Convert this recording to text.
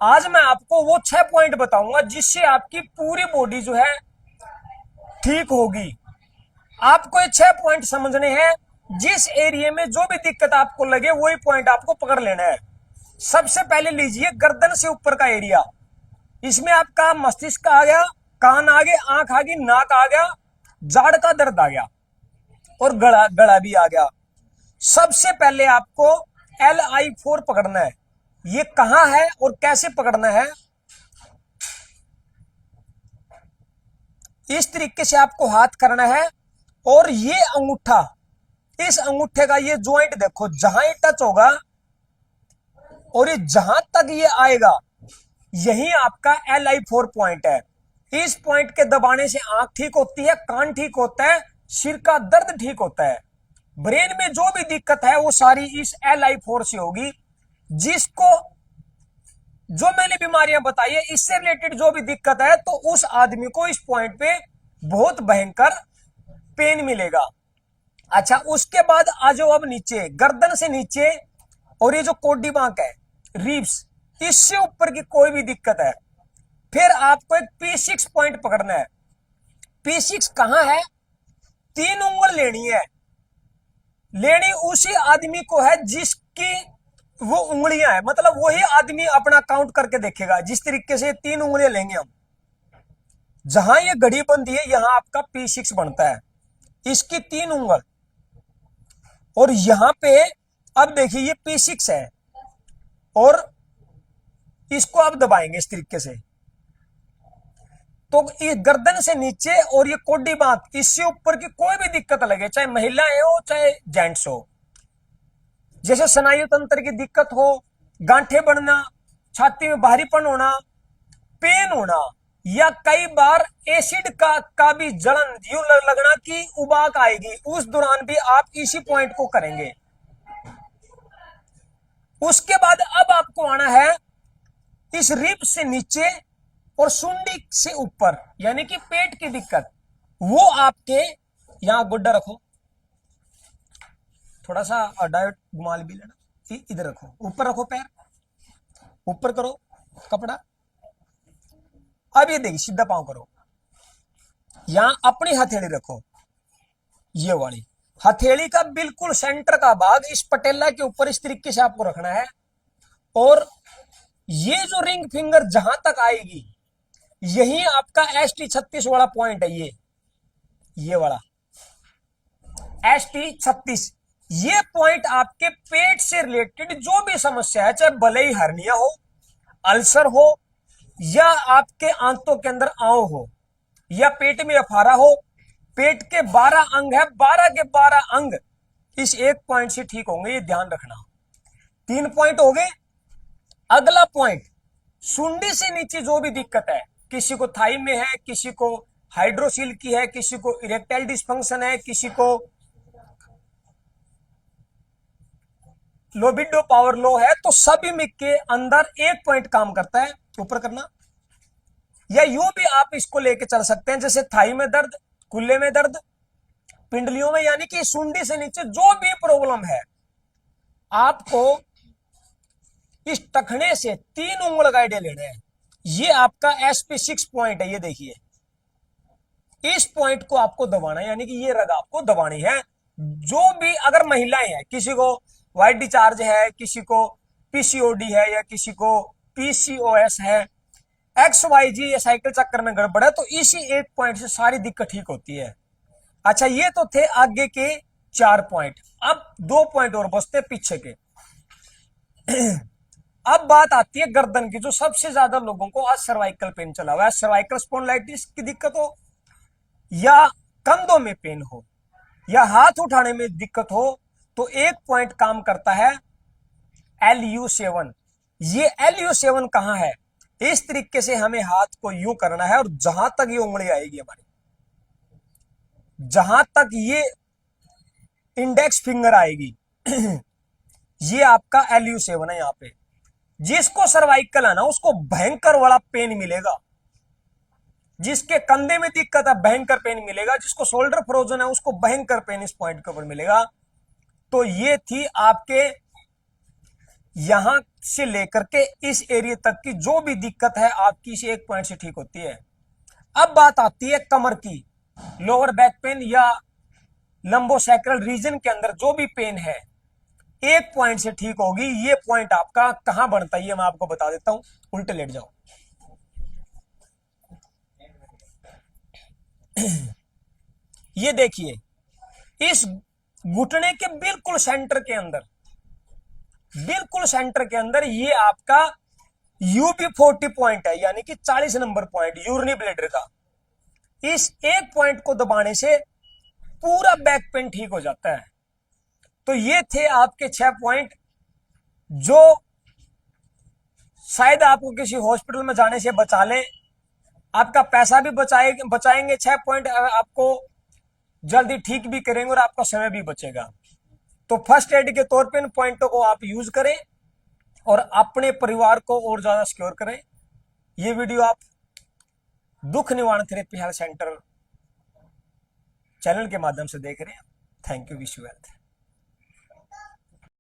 आज मैं आपको वो 6 पॉइंट बताऊंगा जिससे आपकी पूरी बॉडी जो है ठीक होगी। आपको ये 6 पॉइंट समझने हैं। जिस एरिया में जो भी दिक्कत आपको लगे वही पॉइंट आपको पकड़ लेना है। सबसे पहले लीजिए गर्दन से ऊपर का एरिया। इसमें आपका मस्तिष्क आ गया, कान आ गए, आंख आ गई, नाक आ गया, जाड़ का दर्द आ गया और गला गला भी आ गया। सबसे पहले आपको LI4 पकड़ना है। ये कहां है और कैसे पकड़ना है, इस तरीके से आपको हाथ करना है। और ये अंगूठा, इस अंगूठे का ये ज्वाइंट देखो, जहां ये टच होगा और ये जहां तक ये आएगा, यही आपका LI4 पॉइंट है। इस पॉइंट के दबाने से आंख ठीक होती है, कान ठीक होता है, सिर का दर्द ठीक होता है। ब्रेन में जो भी दिक्कत है वो सारी इस LI4 से होगी। जिसको जो मैंने बीमारियां बताई है इससे रिलेटेड जो भी दिक्कत है, तो उस आदमी को इस पॉइंट पे बहुत भयंकर पेन मिलेगा। अच्छा, उसके बाद आ जाओ अब नीचे, गर्दन से नीचे और ये जो कोडी बांक है, रिब्स, इससे ऊपर की कोई भी दिक्कत है, फिर आपको एक P6 पॉइंट पकड़ना है। P6 कहां है? 3 उंगल लेनी है। लेनी उसी आदमी को है जिसकी वो उंगलियां है, मतलब वही आदमी अपना काउंट करके देखेगा। जिस तरीके से 3 उंगलियां लेंगे हम, जहां ये घड़ी बनती है यहां आपका P6 बनता है, इसकी 3 उंगल। और यहां पे अब देखिए ये P6 है और इसको आप दबाएंगे इस तरीके से, तो ये गर्दन से नीचे और ये कोडी बांक, इससे ऊपर की कोई भी दिक्कत लगे, चाहे महिलाएं हो चाहे जेंट्स हो, जैसे स्नायु तंत्र की दिक्कत हो, गांठे बढ़ना, छाती में भारीपन होना, पेन होना, या कई बार एसिड का भी जलन यूं लगना कि उबाक आएगी, उस दौरान भी आप इसी पॉइंट को करेंगे। उसके बाद अब आपको आना है इस रिब से नीचे और सुंडी से ऊपर, यानी कि पेट की दिक्कत, वो आपके यहां गुड्डा रखो, थोड़ा सा डायट घुमा भी लेना, इधर रखो, ऊपर रखो, पैर ऊपर करो, कपड़ा। अब ये देखिए सीधा पांव करो, यहां अपनी हथेली रखो, ये वाली हथेली का बिल्कुल सेंटर का भाग इस पटेला के ऊपर इस तरीके से आपको रखना है। और ये जो रिंग फिंगर जहां तक आएगी, यही आपका ST36 वाला पॉइंट है। ये वाला ST36, ये पॉइंट आपके पेट से रिलेटेड जो भी समस्या है, चाहे भले ही हर्निया हो, अल्सर हो, या आपके आंतों के अंदर आंव हो, या पेट में अफारा हो, पेट के 12 अंग है, 12 के 12 अंग इस एक पॉइंट से ठीक होंगे, ये ध्यान रखना। 3 पॉइंट हो गए। अगला पॉइंट, सुंडी से नीचे जो भी दिक्कत है, किसी को थाई में है, किसी को हाइड्रोसिल की है, किसी को इरेक्टाइल डिस्फंक्शन है, किसी को लोबिडो पावर लो है, तो सभी में के अंदर एक पॉइंट काम करता है, ऊपर करना। या यूं भी आप इसको लेके चल सकते हैं, जैसे थाई में दर्द, कुल्ले में दर्द, पिंडलियों में, यानी कि सुंडी से नीचे जो भी प्रॉब्लम है, आपको इस टखने से 3 उंगल गाइडे लेने हैं। ये आपका SP6 पॉइंट है, ये देखिए, इस पॉइंट को आपको दबाना है, यानी कि ये रग आपको दबानी है। जो भी अगर महिलाएं हैं, किसी को वाइट डिचार्ज है, किसी को PCOD है, या किसी को PCOS है, XYZ या साइकिल चक्कर में गड़बड़ है, तो इसी एक पॉइंट से सारी दिक्कत ठीक होती है। अच्छा, ये तो थे आगे के 4 पॉइंट। अब 2 पॉइंट और बचते पीछे के। अब बात आती है गर्दन की, जो सबसे ज्यादा लोगों को आज सर्वाइकल पेन चला हुआ है। सर्वाइकल स्पॉन्डिलाइटिस की दिक्कत हो, या कंधों में पेन हो, या हाथ उठाने में दिक्कत हो, तो एक पॉइंट काम करता है LU7। ये LU7 कहां है? इस तरीके से हमें हाथ को यूं करना है और जहां तक ये उंगली आएगी हमारी, जहां तक ये इंडेक्स फिंगर आएगी, ये आपका LU7 है। यहां पे जिसको सर्वाइकल है ना, उसको भयंकर वाला पेन मिलेगा। जिसके कंधे में दिक्कत है भयंकर पेन मिलेगा, जिसको शोल्डर फ्रोजन है उसको भयंकर पेन इस पॉइंट के ऊपर मिलेगा। तो ये थी आपके यहां से लेकर के इस एरिया तक की जो भी दिक्कत है आपकी इस एक पॉइंट से ठीक होती है। अब बात आती है कमर की, लोअर बैक पेन या लंबोसैक्रल रीजन के अंदर जो भी पेन है एक पॉइंट से ठीक होगी। ये पॉइंट आपका कहां बनता है ये मैं आपको बता देता हूं। उल्टे लेट जाओ। ये देखिए, इस घुटने के बिल्कुल सेंटर के अंदर, बिल्कुल सेंटर के अंदर ये आपका UB40 पॉइंट है, यानी कि 40 नंबर पॉइंट यूरिनी ब्लेडर का। इस एक पॉइंट को दबाने से पूरा बैक पेन ठीक हो जाता है। तो ये थे आपके 6 पॉइंट जो शायद आपको किसी हॉस्पिटल में जाने से बचा लें, आपका पैसा भी बचाएंगे 6 पॉइंट आपको जल्दी ठीक भी करेंगे और आपका समय भी बचेगा। तो फर्स्ट एड के तौर पे इन पॉइंटों को आप यूज करें और अपने परिवार को और ज्यादा सिक्योर करें। ये वीडियो आप दुख निवारण थेरेपी हेल्थ सेंटर चैनल के माध्यम से देख रहे हैं। Thank you, wish you health.